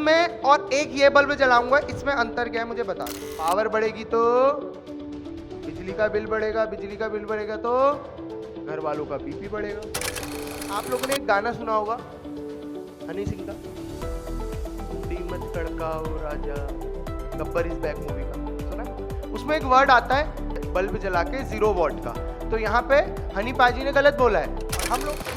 इसमें और एक ये बल्ब जलाऊंगा, इसमें अंतर क्या है मुझे बता दो। पावर बढ़ेगी तो बिजली का बिल बढ़ेगा, बिजली का बिल बढ़ेगा तो घर वालों का बीपी बढ़ेगा। आप लोगों ने एक गाना सुना होगा हनी सिंह का, डी मत तड़काओ राजा, गब्बर इज बैक मूवी का, सुना? उसमें एक वर्ड आता है बल्ब जला के 0 वॉट का, तो यहाँ पे हनी पाजी ने गलत बोला है और हम लोग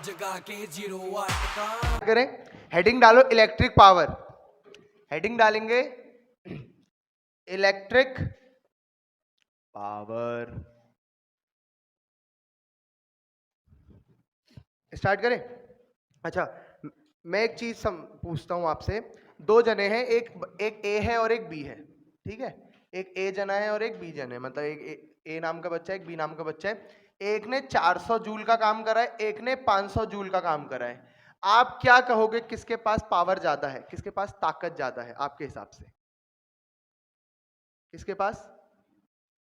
जगा के 0 वाट का करें। हेडिंग डालो इलेक्ट्रिक पावर, हेडिंग डालेंगे इलेक्ट्रिक पावर। स्टार्ट करें। अच्छा, मैं एक चीज पूछता हूं आपसे। दो जने हैं, एक ए है और एक बी है, ठीक है? एक ए जना है और एक बी जन है, मतलब एक ए नाम का बच्चा है, एक बी नाम का बच्चा है। एक ने 400 जूल का काम करा है, एक ने 500 जूल का काम करा है। आप क्या कहोगे, किसके पास पावर ज्यादा है, किसके पास ताकत ज्यादा है आपके हिसाब से? किसके पास?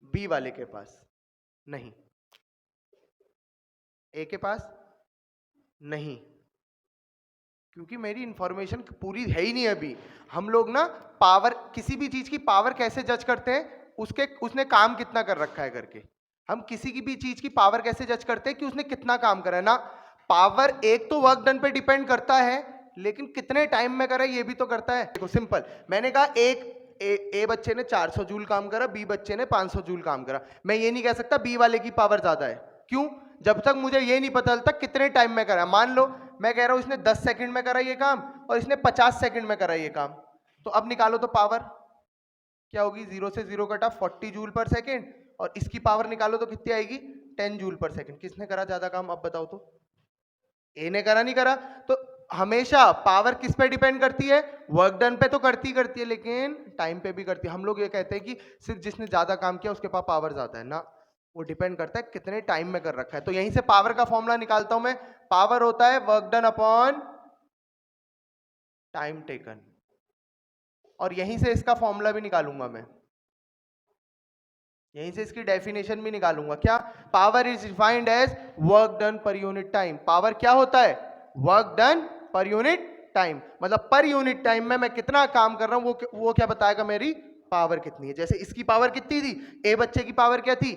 बी वाले के पास। नहीं, ए के पास नहीं, क्योंकि मेरी इंफॉर्मेशन पूरी है ही नहीं अभी। हम लोग ना पावर, किसी भी चीज की पावर कैसे जज करते हैं, उसने काम कितना कर रखा है करके। हम किसी की भी चीज की पावर कैसे जज करते हैं कि उसने कितना काम करा है ना। पावर एक तो वर्क डन पे डिपेंड करता है, लेकिन कितने टाइम में करा ये भी तो करता है। देखो सिंपल, मैंने कहा ए बच्चे ने 400 जूल काम करा, बी बच्चे ने 500 जूल काम करा। मैं ये नहीं कह सकता बी वाले की पावर ज्यादा है, क्यों? जब तक मुझे ये नहीं पता चलता कितने टाइम में करा। मान लो मैं कह रहा हूं इसने 10 सेकंड में करा ये काम और इसने 50 सेकंड में करा ये काम, तो अब निकालो तो पावर क्या होगी। 0 से 0 कटा 40 जूल पर सेकंड, और इसकी पावर निकालो तो कितनी आएगी, 10 जूल पर सेकंड। किसने करा ज्यादा काम, अब बताओ तो? ए ने करा, नहीं करा? तो हमेशा पावर किस पे डिपेंड करती है, वर्क डन पे तो करती है, लेकिन टाइम पे भी करती है। हम लोग ये कहते हैं कि सिर्फ जिसने ज्यादा काम किया उसके पास पावर ज्यादा है ना, वो डिपेंड करता है कितने टाइम में कर रखा है। तो यहीं से पावर का फॉर्मूला निकालता हूं मैं। पावर होता है work done upon time taken, और यहीं से इसका फॉर्मूला भी निकालूंगा मैं, यहीं से इसकी डेफिनेशन भी निकालूंगा। क्या? Power is defined as work done per unit time. Power क्या होता है? Work done per unit time, मतलब पर यूनिट टाइम में मैं कितना काम कर रहा हूं, वो क्या बताएगा मेरी पावर कितनी है। जैसे इसकी पावर कितनी थी, ए बच्चे की पावर क्या थी,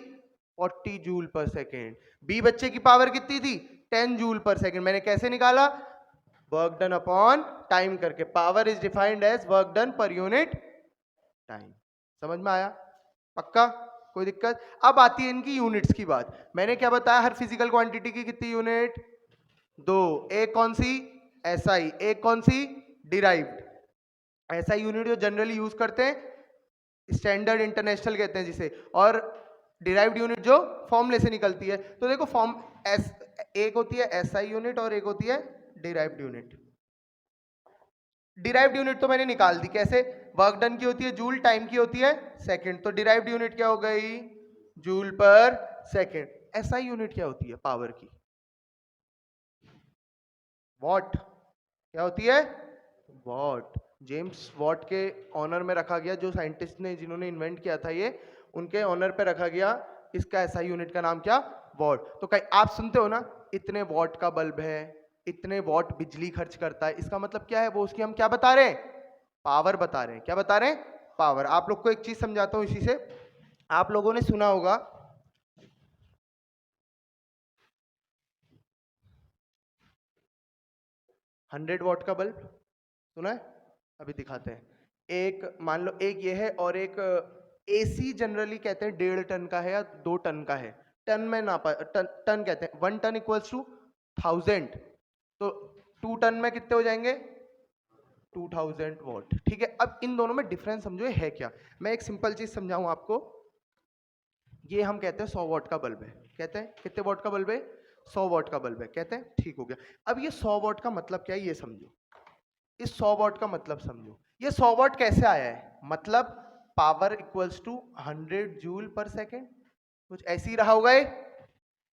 40 जूल पर सेकेंड। बी बच्चे की पावर कितनी थी, 10 जूल पर सेकेंड। मैंने कैसे निकाला, वर्क डन अपॉन टाइम करके। Power is defined as work done per unit time. समझ में आया? पक्का? कोई दिक्कत? अब आती है इनकी यूनिट्स की बात। मैंने क्या बताया, हर फिजिकल क्वांटिटी की कितनी यूनिट, 2। एक कौन सी, एसआई, एक कौन सी, डिराइव्ड। एसआई यूनिट जो जनरली यूज करते हैं, स्टैंडर्ड इंटरनेशनल कहते हैं जिसे, और डिराइव्ड यूनिट जो फॉर्मूले से निकलती है। तो देखो फॉर्म एक होती है एसआई यूनिट और एक होती है डिराइव्ड यूनिट। डिराइव्ड यूनिट तो मैंने निकाल दी, कैसे? वर्क डन की होती है जूल, टाइम की होती है सेकंड, तो डिराइव्ड यूनिट क्या हो गई, जूल पर सेकंड। एसआई यूनिट क्या होती है पावर की, वॉट। क्या होती है, वॉट। जेम्स वॉट के ऑनर में रखा गया, जो साइंटिस्ट ने जिन्होंने इन्वेंट किया था ये, उनके ऑनर पे रखा गया इसका एसआई यूनिट का नाम क्या, वॉट। तो कहीं आप सुनते हो ना, इतने वॉट का बल्ब है, इतने वॉट बिजली खर्च करता है, इसका मतलब क्या है, वो उसकी हम क्या बता रहे हैं, पावर बता रहे हैं। क्या बता रहे हैं, पावर। आप लोग को एक चीज समझाता हूं इसी से। आप लोगों ने सुना होगा 100 वॉट का बल्ब, सुना है? अभी दिखाते हैं। एक मान लो एक ये है, और एक एसी जनरली कहते हैं 1.5 टन का है या 2 टन का है। टन में नापा, टन कहते हैं। 1 टन इक्वल्स टू 1000, तो 2 टन में कितने हो जाएंगे, 2000 वॉट। ठीक है, अब इन दोनों में डिफरेंस समझो ये है क्या। मैं एक सिंपल चीज समझाऊं आपको। ये हम कहते हैं 100 वॉट का बल्ब है, कहते हैं कितने वॉट का बल्ब है, 100 वॉट का बल्ब है, कहते हैं ठीक हो गया। अब ये 100 वॉट का मतलब क्या है ये समझो, इस 100 वॉट का मतलब समझो। ये 100 वॉट कैसे आया है, मतलब power equals to 100 joule per second, कुछ ऐसे ही रहा होगा ये।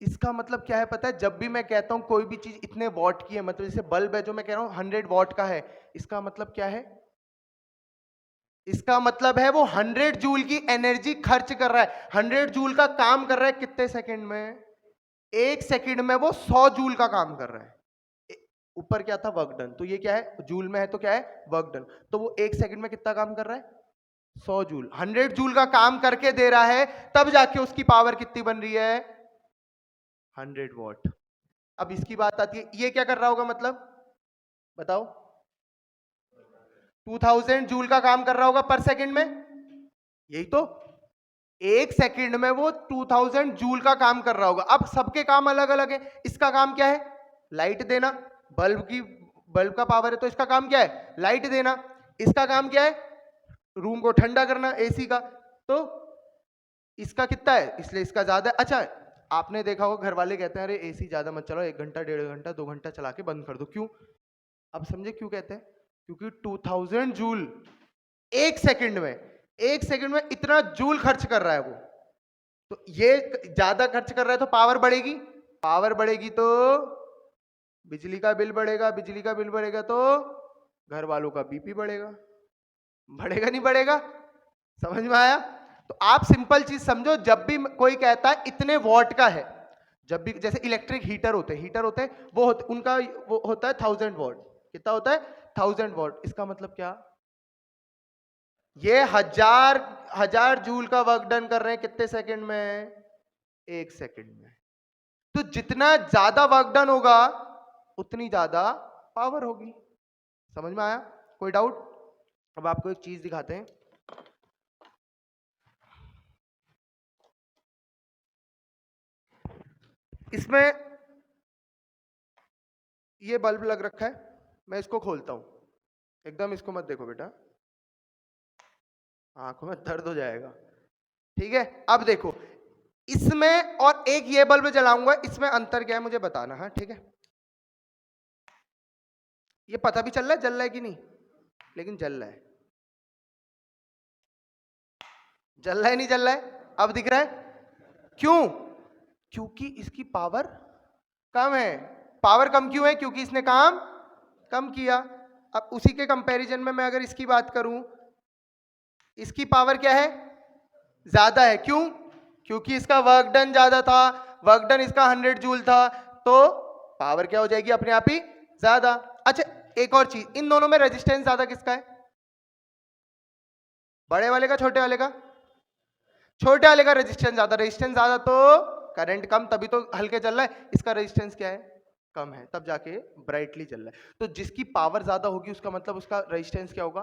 इसका मतलब क्या है पता है, जब भी मैं कहता हूं कोई भी चीज इतने वॉट की है, मतलब जैसे बल्ब है जो मैं कह रहा हूं 100 वॉट का है, इसका मतलब क्या है, इसका मतलब है वो 100 जूल की एनर्जी खर्च कर रहा है, 100 जूल का काम कर रहा है कितने सेकंड में, 1 सेकंड में वो 100 जूल का काम कर रहा है। ऊपर क्या था, वर्क डन, तो ये क्या है, जूल में है तो क्या है, वर्क डन। तो वो 1 सेकंड में कितना काम कर रहा है, 100 जूल। 100 जूल का काम करके दे रहा है, तब जाके उसकी पावर कितनी बन रही है, 100 वॉट। अब इसकी बात आती है, ये क्या कर रहा होगा, मतलब बताओ, 2000 जूल का काम कर रहा होगा पर सेकंड में, यही तो, 1 सेकंड में वो 2000 जूल का काम कर रहा होगा। अब सबके काम अलग अलग है। इसका काम क्या है, लाइट देना, बल्ब का पावर है तो इसका काम क्या है, लाइट देना। इसका काम क्या है, रूम को ठंडा करना, एसी का। तो इसका कितना है, इसलिए इसका ज्यादा है। अच्छा, आपने देखा होगा घर वाले कहते हैं अरे एसी ज्यादा मत चलाओ, 1 घंटा 1.5 घंटा 2 घंटा चला के बंद कर दो। क्यों, अब समझे क्यों कहते हैं, क्योंकि 2000 जूल 1 सेकंड में, 1 सेकंड में इतना जूल खर्च कर रहा है वो। तो ये ज्यादा खर्च कर रहा है तो पावर बढ़ेगी, पावर बढ़ेगी तो बिजली का बिल बढ़ेगा, बिजली का बिल बढ़ेगा तो घर वालों का बीपी बढ़ेगा, बढ़ेगा नहीं बढ़ेगा, समझ में आया। तो आप सिंपल चीज समझो, जब भी कोई कहता है इतने वॉट का है, जब भी जैसे इलेक्ट्रिक हीटर होते हैं वो उनका वो होता है 1000 वॉट। कितना होता है, 1000 वॉट। इसका मतलब क्या, ये हजार जूल का वर्क डन कर रहे हैं कितने सेकंड में, 1 सेकंड में। तो जितना ज्यादा वर्क डन होगा उतनी ज्यादा पावर होगी। समझ में आया, कोई डाउट। अब आपको एक चीज दिखाते हैं, इसमें ये बल्ब लग रखा है, मैं इसको खोलता हूं, एकदम इसको मत देखो बेटा, आंखों में दर्द हो जाएगा, ठीक है। अब देखो इसमें और एक ये बल्ब जलाऊंगा, इसमें अंतर क्या है मुझे बताना, हाँ ठीक है। ये पता भी चल रहा है जल रहा है कि नहीं, लेकिन जल रहा है, जल रहा है नहीं जल रहा है, अब दिख रहा है। क्यों, क्योंकि इसकी पावर कम है। पावर कम क्यों है, क्योंकि इसने काम कम किया। अब उसी के कंपैरिजन में मैं अगर इसकी बात करूं, इसकी पावर क्या है, ज्यादा है। क्यों, क्योंकि इसका वर्क डन ज्यादा था, वर्क डन इसका 100 जूल था, तो पावर क्या हो जाएगी अपने आप ही ज्यादा। अच्छा, एक और चीज, इन दोनों में रेजिस्टेंस ज्यादा किसका है, बड़े वाले का छोटे वाले का, छोटे वाले का रेजिस्टेंस ज्यादा। रेजिस्टेंस ज्यादा तो करंट कम, तभी तो हल्के चल रहा है। इसका रेजिस्टेंस क्या है, कम है, तब जाके ब्राइटली चल रहा है। तो जिसकी पावर ज्यादा होगी उसका मतलब उसका रेजिस्टेंस क्या होगा,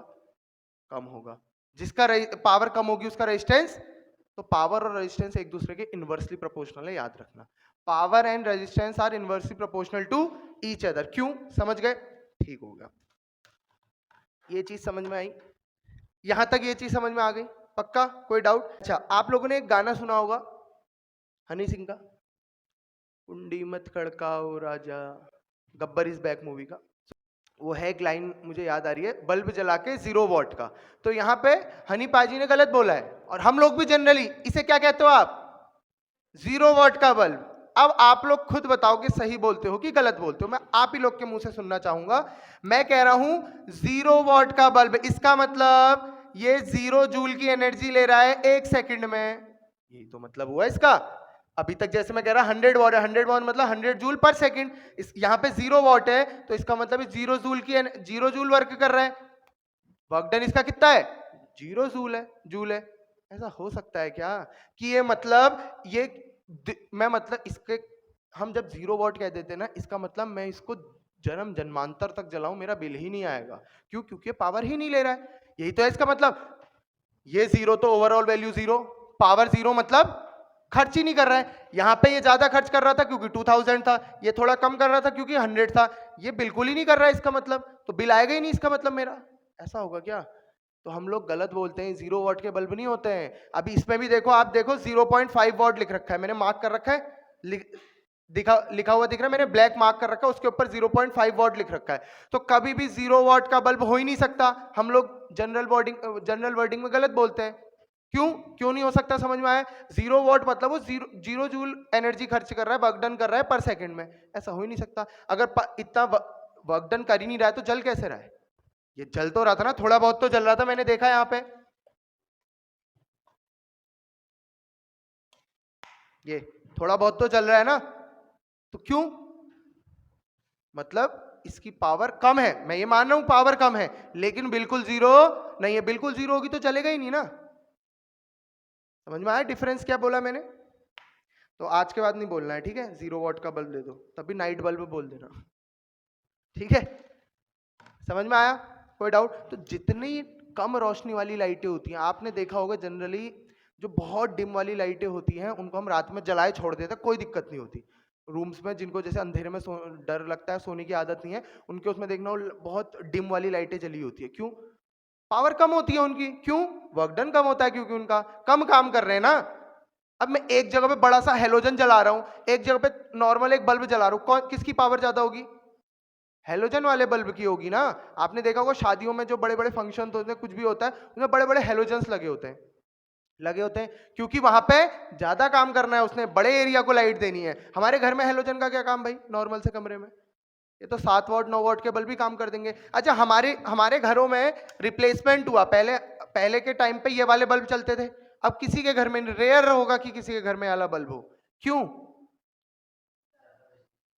कम होगा। जिसका पावर कम होगी उसका रेजिस्टेंस, तो पावर और रेजिस्टेंस एक दूसरे के इनवर्सली प्रोपोर्शनल है, याद रखना। Power and resistance are inversely proportional to each other. क्यों, समझ गए, ठीक हो गया। ये चीज समझ में आई, यहां तक ये चीज समझ में आ गई, पक्का, कोई डाउट। अच्छा, आप लोगों ने एक गाना सुना होगा हनी सिंह का, कुंडी मत खड़काओ राजा, गब्बर इज बैक मूवी का। वो है एक लाइन मुझे याद आ रही है, बल्ब जला के 0 वॉट का। तो यहाँ पे हनी पाजी ने गलत बोला है, और हम लोग भी जनरली इसे क्या कहते हो आप, 0 वॉट का बल्ब। अब आप लोग खुद बताओ कि सही बोलते हो कि गलत बोलते हो, मैं आप ही लोग के मुंह से सुनना चाहूंगा। मैं कह रहा हूं 0 वॉट का बल्ब, इसका मतलब ये 0 जूल की एनर्जी ले रहा है 1 सेकंड में, यही तो मतलब हुआ इसका। अभी तक जैसे मैं कह रहा 100 वॉट है, 100 वॉट मतलब 100 जूल पर सेकंड। इस यहाँ पे 0 वॉट है, तो इसका मतलब 0 जूल की 0 जूल वर्क कर रहा है। वर्क डन इसका कितना है, 0 जूल है। ऐसा हो सकता है क्या कि ये मतलब ये मैं मतलब इसके, हम जब 0 वॉट कह देते हैं ना, इसका मतलब मैं इसको जन्म जन्मांतर तक जलाऊं मेरा बिल ही नहीं आएगा। क्यों, क्योंकि पावर ही नहीं ले रहा है, यही तो है इसका मतलब। ये 0 तो ओवरऑल वैल्यू 0, पावर 0 मतलब खर्च ही नहीं कर रहा है। यहां पे ये ज्यादा खर्च कर रहा था क्योंकि 2000 था, ये थोड़ा कम कर रहा था क्योंकि 100 था, ये बिल्कुल ही नहीं कर रहा है इसका मतलब, तो बिल आएगा ही नहीं इसका मतलब मेरा। ऐसा होगा क्या, तो हम लोग गलत बोलते हैं, 0 वॉट के बल्ब नहीं होते हैं। अभी इसमें भी देखो, आप देखो 0.5 वॉट लिख रखा है, मैंने मार्क कर रखा है, लिखा हुआ दिख रहा है, मैंने ब्लैक मार्क कर रखा है, उसके ऊपर 0.5 वॉट लिख रखा है। तो कभी भी 0 वॉट का बल्ब हो ही नहीं सकता। हम लोग जनरल वर्डिंग में गलत बोलते हैं। क्यों, क्यों नहीं हो सकता, समझ में आया। 0 वॉट मतलब वो 0 जूल एनर्जी खर्च कर रहा है, वर्क डन कर रहा है पर सेकंड में, ऐसा हो ही नहीं सकता। अगर इतना वर्क डन कर ही नहीं रहा है तो जल कैसे रहा है, ये जल तो रहा था ना, थोड़ा बहुत तो जल रहा था, मैंने देखा यहाँ पे, ये थोड़ा बहुत तो जल रहा है ना। तो क्यों, मतलब इसकी पावर कम है, मैं ये मान रहा हूं पावर कम है, लेकिन बिल्कुल जीरो नहीं है। बिल्कुल जीरो होगी तो चलेगा ही नहीं ना। समझ में आया डिफरेंस क्या बोला मैंने? तो आज के बाद नहीं बोलना है, ठीक है? 0 वॉट का बल्ब दे दो, तभी नाइट बल्ब बोल देना, ठीक है? समझ में आया? कोई डाउट? तो जितनी कम रोशनी वाली लाइटें होती हैं, आपने देखा होगा जनरली जो बहुत डिम वाली लाइटें होती हैं उनको हम रात में जलाए छोड़ देते हैं, कोई दिक्कत नहीं होती। रूम्स में जिनको जैसे अंधेरे में डर लगता है, सोने की आदत नहीं है, उनके उसमें देखना बहुत डिम वाली लाइटें जली होती है। क्यों? पावर कम होती है उनकी। क्यों? वर्क डन कम होता है, क्योंकि उनका कम काम कर रहे हैं ना। अब मैं एक जगह पे बड़ा सा हेलोजन जला रहा हूं, एक जगह पे नॉर्मल एक बल्ब जला रहा हूं, किसकी पावर ज्यादा होगी? हेलोजन वाले बल्ब की होगी ना। आपने देखा होगा शादियों में जो बड़े बड़े फंक्शन होते हैं, कुछ भी होता है, उसमें बड़े बड़े हेलोजन्स लगे होते हैं, क्योंकि वहां पे ज्यादा काम करना है, उसने बड़े एरिया को लाइट देनी है। हमारे घर में हेलोजन का क्या काम भाई, नॉर्मल से कमरे में ये तो 7 वॉट 9 वॉट के बल्ब भी काम कर देंगे। अच्छा, हमारे घरों में रिप्लेसमेंट हुआ, पहले के टाइम पे ये वाले बल्ब चलते थे, अब किसी के घर में रेयर होगा कि किसी के घर में वाला बल्ब हो। क्यों?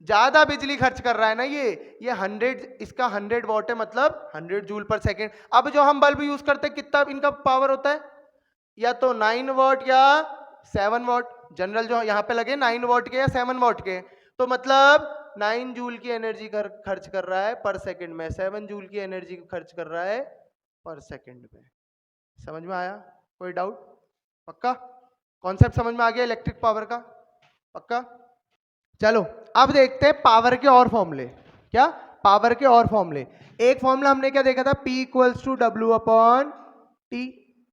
ज्यादा बिजली खर्च कर रहा है ना ये 100, इसका 100 वॉट है, मतलब 100 जूल पर सेकेंड। अब जो हम बल्ब यूज करते हैं कितना इनका पावर होता है? या तो 9 वॉट या 7 वॉट। जनरल जो यहाँ पे लगे 9 वॉट के या 7 वॉट के, तो मतलब 9 जूल की एनर्जी खर्च कर रहा है पर सेकंड में, 7 जूल की एनर्जी खर्च कर रहा है पर सेकंड में। समझ में आया? कोई डाउट? पक्का? कॉन्सेप्ट समझ में आ गया इलेक्ट्रिक पावर का? पक्का? चलो अब देखते हैं पावर के और फॉर्मूले। क्या? पावर के और फॉर्मूले। एक फॉर्मूला हमने क्या देखा था, P equals to W upon T.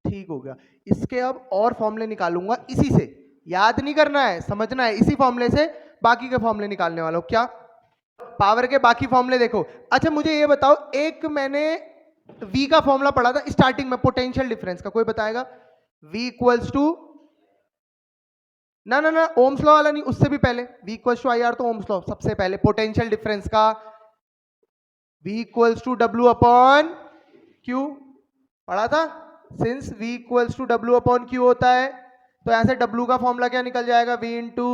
ठीक हो गया। इसके अब और फॉर्मूले निकालूंगा, इसी से याद नहीं करना है, समझना है, इसी फॉर्मूले से बाकी के फॉर्मूले निकालने वाला हूं। क्या? पावर के बाकी फॉर्मूले देखो। अच्छा मुझे ये बताओ, एक मैंने V का फॉर्मूला पढ़ा था स्टार्टिंग में पोटेंशियल डिफरेंस का, कोई बताएगा? V इक्वल्स टू ना ओम्स लॉ वाला नहीं, उससे भी पहले V equals to I R, तो ओम्स लॉ सबसे पहले पोटेंशियल डिफरेंस का V equals to W upon Q पढ़ा था। Since V equals to W upon Q होता है, तो यहां से W का फॉर्मूला क्या निकल जाएगा? V इंटू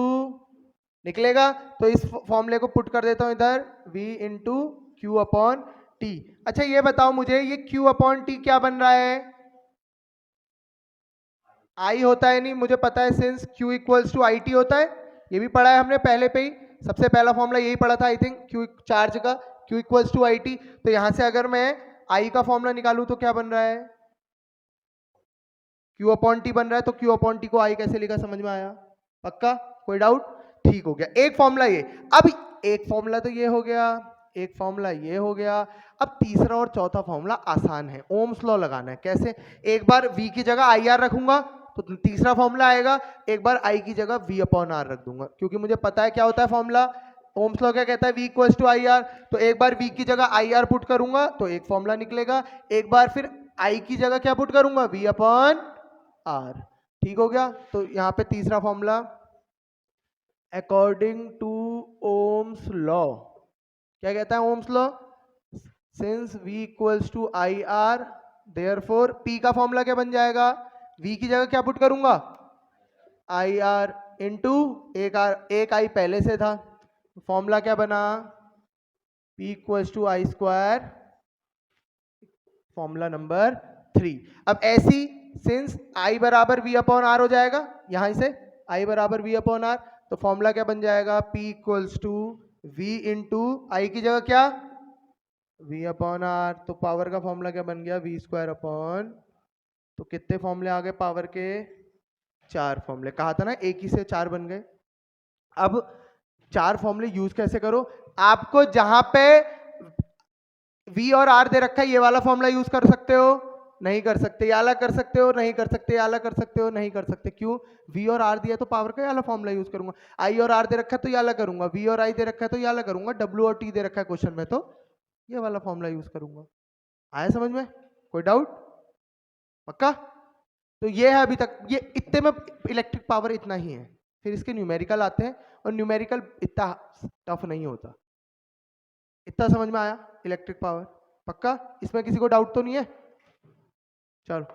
निकलेगा, तो इस फॉर्मूले को पुट कर देता हूं इधर, V into Q upon T. अच्छा ये बताओ मुझे, ये Q अपॉन टी क्या बन रहा है? I होता है नहीं, मुझे पता है, since Q equals to I T होता है, ये भी पढ़ा है हमने पहले पे ही, सबसे पहला फॉर्मूला यही पढ़ा था आई थिंक, Q चार्ज का, Q equals to I T. तो यहां से अगर मैं I का फॉर्मूला निकालूं तो क्या बन रहा है? Q अपॉन टी बन रहा है, तो Q अपॉन टी को I कैसे लिखा, समझ में आया? पक्का? कोई डाउट? ठीक हो गया। एक फॉर्मूला ये, अब एक फॉर्मूला तो ये हो गया, एक फॉर्मूला ये हो गया। अब तीसरा और चौथा फॉर्मूला आसान है, ओम्स लॉ लगाना है। कैसे? एक बार V की जगह आई आर रखूंगा तो तीसरा फॉर्मूला आएगा, एक बार I की जगह V अपॉन आर रख दूंगा, क्योंकि मुझे पता है क्या होता है फॉर्मूला, ओम्स लॉ क्या कहता है, V equals to I R. तो एक बार V की जगह आई आर पुट करूंगा तो एक फॉर्मूला निकलेगा, एक बार फिर I की जगह क्या पुट करूंगा, V अपॉन आर। ठीक हो गया। तो यहां पे तीसरा formula, according to Ohm's law, क्या कहता है Ohm's law? Since V equals to I R, therefore P का फॉर्मूला क्या बन जाएगा? V की जगह क्या पुट करूंगा, आई आर इंटू एक आई पहले से था, फॉर्मूला क्या बना, P equals to I square, formula number 3। अब ऐसी सिंस I बराबर V अपॉन आर हो जाएगा, यहां से I बराबर V अपॉन आर, तो फॉर्मूला क्या बन जाएगा, P equals to V into I की जगह क्या, V अपॉन आर। तो पावर का फॉर्मूला क्या बन गया, V स्क्वायर अपॉन, तो कितने फॉर्मूले आ गए पावर के, 4 फॉर्मूले। कहा था ना एक ही से 4 बन गए। अब 4 फॉर्मूले यूज कैसे करो, आपको जहां पे V और R दे रखा है ये वाला फॉर्मूला यूज कर सकते हो, नहीं कर सकते, ये वाला कर सकते हो, नहीं कर सकते, ये वाला कर सकते हो, नहीं कर सकते। क्यों? V और R दिया तो पावर का ये वाला फॉर्मूला यूज करूंगा, I और R दे रखा है तो ये वाला करूंगा, V और I दे रखा है तो ये वाला करूंगा, W और T दे रखा है क्वेश्चन में तो ये वाला फॉर्मूला यूज करूंगा। आया समझ में? कोई डाउट? पक्का? तो ये है अभी तक, ये इतने में इलेक्ट्रिक पावर इतना ही है, फिर इसके न्यूमेरिकल आते हैं और न्यूमेरिकल इतना टफ नहीं होता। इतना समझ में आया इलेक्ट्रिक पावर? पक्का? इसमें किसी को डाउट तो नहीं है? चलो।